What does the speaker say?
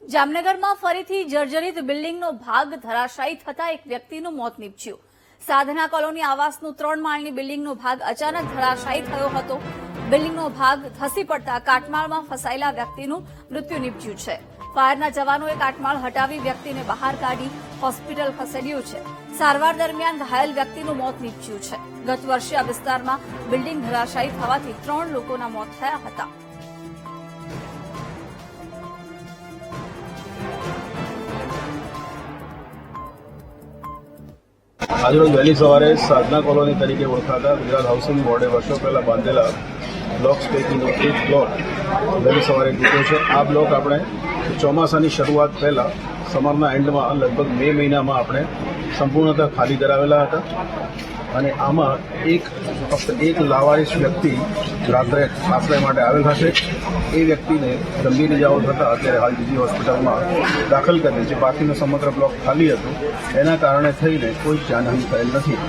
જામનગરમાં ફરીથી જર્જરિત બિલ્ડિંગનો ભાગ ધરાશાયી થતા એક વ્યક્તિનું મોત નીપજ્યું। સાધના કોલોની આવાસનું 3 માળની બિલ્ડિંગનો ભાગ અચાનક ધરાશાયી થયો હતો। બિલ્ડિંગનો ભાગ ધસી પડતા કાટમાળમાં ફસાયેલા વ્યક્તિનું મૃત્યુ નીપજ્યું છે। ફાયરના જવાનોએ કાટમાળ હટાવી વ્યક્તિને બહાર કાઢી હોસ્પિટલ ખસેડ્યું છે। સારવાર દરમિયાન ઘાયલ વ્યક્તિનું મોત નીપજ્યું છે। ગત વર્ષે આ વિસ્તારમાં બિલ્ડિંગ ધરાશાયી થવાથી 3 લોકોના મોત થયા હતા। આજરોજ વહેલી સવારે સાધના કોલોની તરીકે ઓળખાતા ગુજરાત હાઉસિંગ બોર્ડે વર્ષો પહેલા બાંધેલા બ્લોક્સ પૈકીનો એક બ્લોક વહેલી સવારે તૂટ્યો છે। આ બ્લોક આપણે ચોમાસાની શરૂઆત પહેલા સમરના એન્ડમાં લગભગ મે મહિનામાં આપણે સંપૂર્ણતઃ ખાલી કરાવેલા હતા અને આમાં ફક્ત એક લાવારીસ વ્યક્તિ રાત્રે આશ્રય માટે આવેલ હશે। એ વ્યક્તિને ગંભીર ઇજાઓ થતાં અત્યારે હાલ બીજી હોસ્પિટલમાં દાખલ કરેલ છે। બાકીનો સમગ્ર બ્લોક ખાલી હતો, એના કારણે થઈને કોઈ જાનહાનિ થયેલ નથી।